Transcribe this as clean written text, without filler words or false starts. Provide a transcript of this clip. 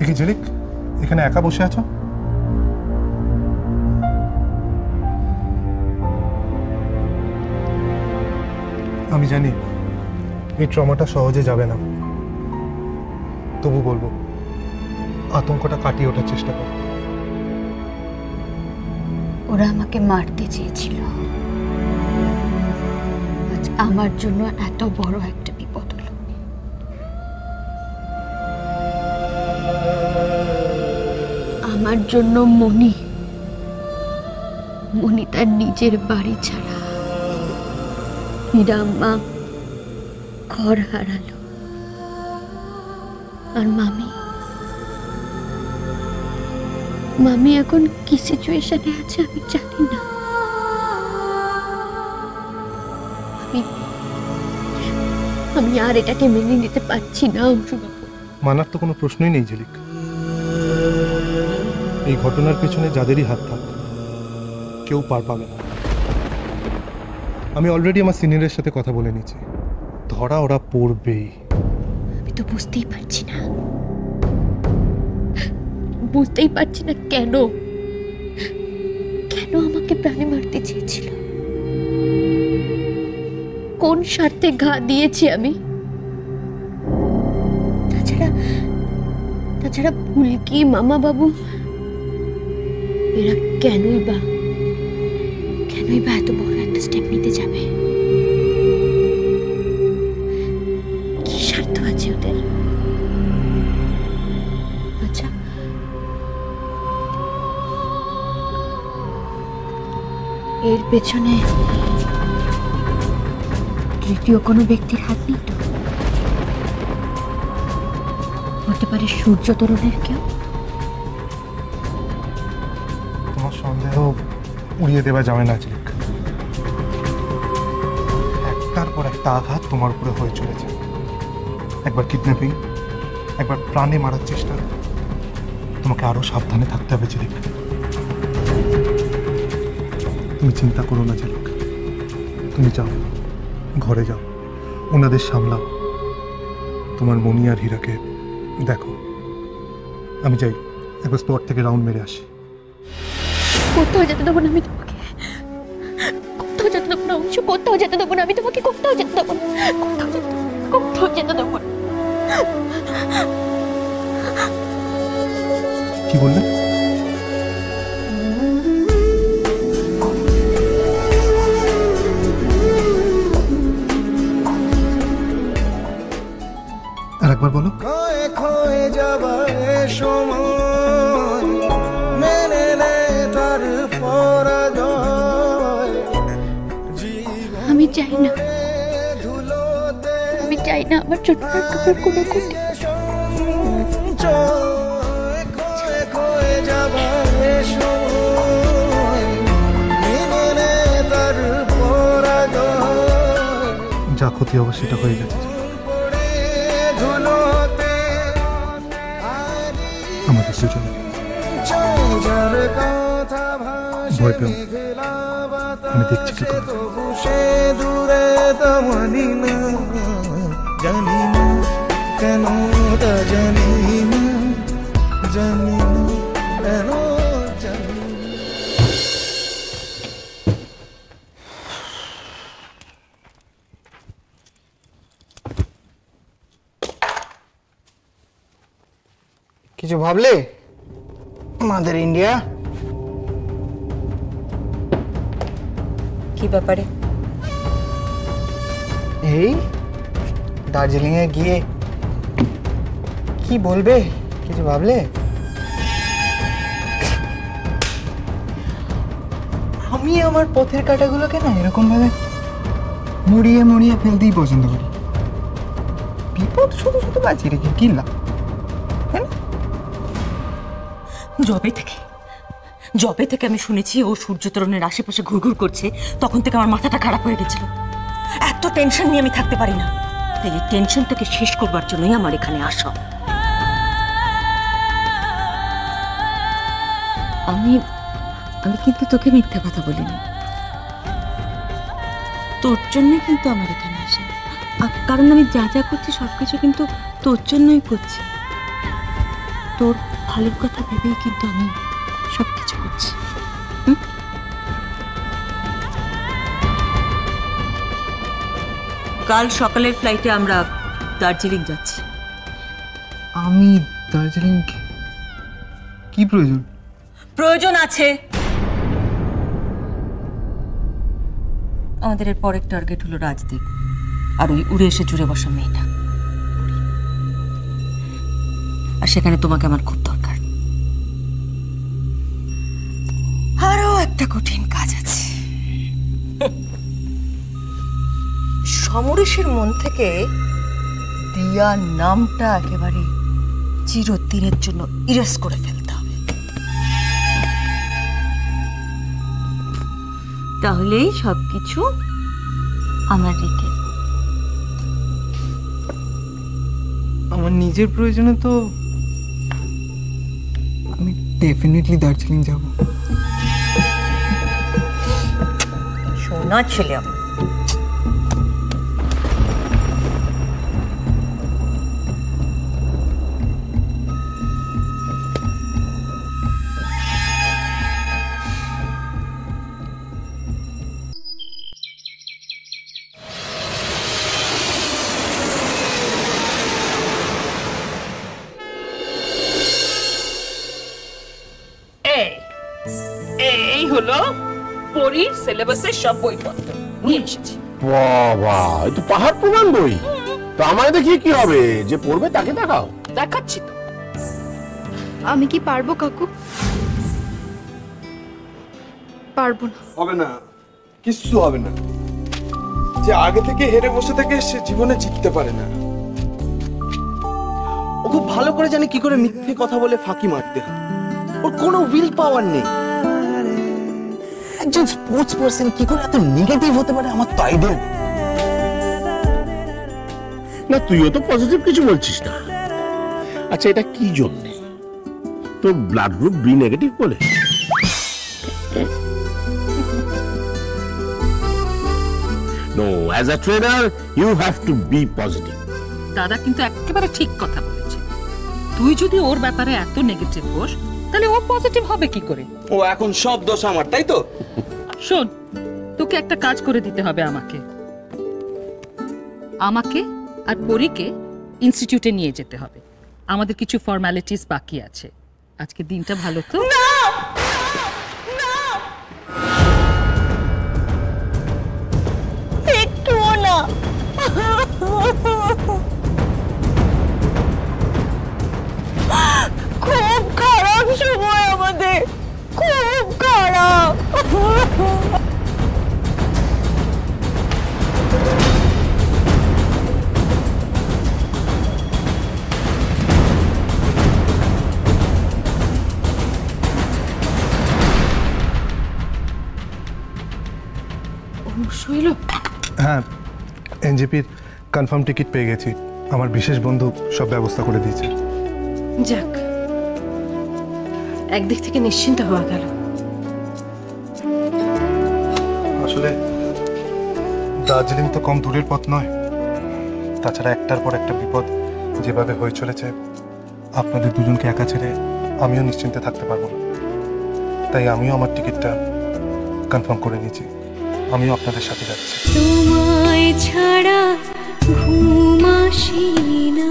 কি ঝিলিক, এখানে একা বসে আছো? আমি জানি এই ট্রমাটা সহজে যাবে না, তবু বলবো আতঙ্কটা কাটিয়ে ওঠার চেষ্টা করো। ওরা আমাকে মারতে চেয়েছিল, আজ আমার জন্য এত বড় একটা বিপদ হলো। আমার জন্য মনি তার নিজের বাড়ি ছাড়া মা ঘর হারালো, আর মামি এখন কি সিচুয়েশনে আছে আমি জানি না। আমি আর এটাকে মেনে নিতে পারছি না অংশুবাবু। মানার তো কোনো প্রশ্নই নেই ঝিলিক। এই ঘটনার পেছনে যাদেরই হাত থাক, কেউ পার পাবে না। আমি অলরেডি আমার সিনিয়রের সাথে কথা বলে নিয়েছি, ধরা ওরা পড়বেই। আমি তো বুঝতেই পারছি না কেন আমাকে প্রাণে মারতে চেয়েছিল। কোন স্বার্থে ঘা দিয়েছি আমি? তাছাড়া ফুলকি, মামা বাবু এরা কেনই বা এত বড় একটা স্টেপ নিতে যাবে? কি স্বার্থ আছে ওদের? আচ্ছা, এর পেছনে তৃতীয় কোনো ব্যক্তির হাত নেই তো? হতে পারে সূর্য তরুণের কেউ? তোমার সন্দেহ উড়িয়ে দেওয়া যাবে না ঝিলিক। একটার পর একটা আঘাত তোমার উপরে হয়ে চলেছে। একবার কিডন্যাপিং, একবার প্রাণে মারার চেষ্টা। তোমাকে আরো সাবধানে থাকতে হবে ঝিলিক। তুমি চিন্তা করো না ঝিলিক, তুমি যাও, ঘরে যাও, ওনাদের সামলাও, তোমার মনি আর হীরাকে দেখো। আমি যাই, একবার স্পট থেকে রাউন্ড মেরে আসি। কোথাও যেতে দেবো না আমি তোমাকে, কোথাও যেতে দেবো না অংশ, কোথাও যেতে দেবো না আমি তোমাকে, কোথাও যেতে দেবো না, কোথাও যেতে দেবো না। কি বললে? আর একবার বলো। আমি চাই না আমার ছোট কোনো ক্ষতি। যা ক্ষতি হবে সেটা হয়ে গেছে। আমাদের দুজনে ভয় পেও, আমি দেখছি কি করে। জানি না কেন, জানি না কেন, কিছু ভাবলে মাদার ইন্ডিয়া? কি ব্যাপারে? এই দার্জিলিং এ গিয়ে কি বলবে, কিছু ভাবলে? আমি আমার পথের কাঁটাগুলোকে না এরকম ভাবে মুড়িয়ে মুড়িয়ে ফেলতেই পছন্দ করি। বিপদ শুধু শুধু বাঁচিয়ে রেখে কি লাভ? জবে থেকে আমি শুনেছি ও সূর্যতরণের আশেপাশে ঘুরঘুর করছে, তখন থেকে আমার মাথাটা খারাপ হয়ে গেছিল। এত টেনশন নিয়ে আমি থাকতে পারি না, তাই এই টেনশনটাকে শেষ করবার জন্যই আমার এখানে আসা। আমি কিন্তু তোকে মিথ্যা কথা বলিনি, তোর জন্যই কিন্তু আমার এখানে আসা। কারণ আমি যা যা করছি সবকিছু কিন্তু তোর জন্যই করছি। তোর ভালোর কথা ভেবেই কিন্তু আমি সবকিছু করছি। কাল সকালের ফ্লাইটে আমরা দার্জিলিং যাচ্ছি। আমি দার্জিলিং কি প্রয়োজন? প্রয়োজন আছে। আমাদের এর পরের টার্গেট হলো রাজদ্বীপ আর ওই উড়ে এসে জুড়ে বসা মেয়েটা। আর সেখানে তোমাকে আমার খুব দরকার। আরো একটা কঠিন কাজ আছে। সমরেশের মন থেকে দিয়া নামটা একেবারে চিরদিনের জন্য ইরেজ করে ফেলতে হবে। তাহলেই সবকিছু আমার রেখে। আমার নিজের প্রয়োজনে তো আমি ডেফিনেটলি দার্জিলিং যাব। সোনা ছেলে আমার। এই হলো পরীর সিলেবাসের সব বইপত্র নিয়ে এসেছি। বাবা, এই তো পাহাড় প্রমাণ বই। তো আমায় দেখিয়ে কি হবে? যে পড়বে তাকে দেখাও। দেখাচ্ছি তো। আমি কি পারবো কাকু? পারবো না। হবে না, কিচ্ছু হবে না। যে আগে থেকে হেরে বসে থাকে সে জীবনে জিততে পারে না। ও খুব ভালো করে জানে কি করে মিথ্যে কথা বলে ফাঁকি মারতে হয়। ওর কোনো উইল পাওয়ার নেই। একজন স্পোর্টস পারসন কি করে এত নেগেটিভ হতে পারে আমার তো আইডিয়া নেই। না, তুইও তো পজিটিভ কিছু বলছিস না। আচ্ছা, এটা কি জন্য? তোর ব্লাড গ্রুপ বি নেগেটিভ বলে? No, as a trainer you have to be positive. দাদা কিন্তু একেবারে ঠিক কথা বলেছে। তুই যদি ওর ব্যাপারে এত নেগেটিভ হোস তাহলে ও পজিটিভ হবে কি করে? ও এখন সব দোষ আমার, তাই তো? শোন, তোকে একটা কাজ করে দিতে হবে আমাকে আর পরীকে ইনস্টিটিউটে নিয়ে যেতে হবে। আমাদের কিছু ফর্মালিটিস বাকি আছে। আজকে দিনটা ভালো তো? একটুও না। খুব খারাপ সময় আমাদের, খুব খারাপ। শৈল, হ্যাঁ, এনজেপির কনফার্ম টিকিট পেয়ে গেছি। আমার বিশেষ বন্ধু সব ব্যবস্থা করে দিয়েছে। যাক, একদিক থেকে নিশ্চিন্ত হওয়া গেল। আসলে দার্জিলিং তো কম দূরের পথ নয়। তাছাড়া একটার পর একটা বিপদ যেভাবে হয়ে চলেছে, আপনাদের দুজনকে একা ছেড়ে আমিও নিশ্চিন্তে থাকতে পারবো না। তাই আমিও আমার টিকিটটা কনফার্ম করে নিয়েছি। আমিও আপনাদের সাথে যাচ্ছি। তোমায় ছাড়া ঘুম আসি না।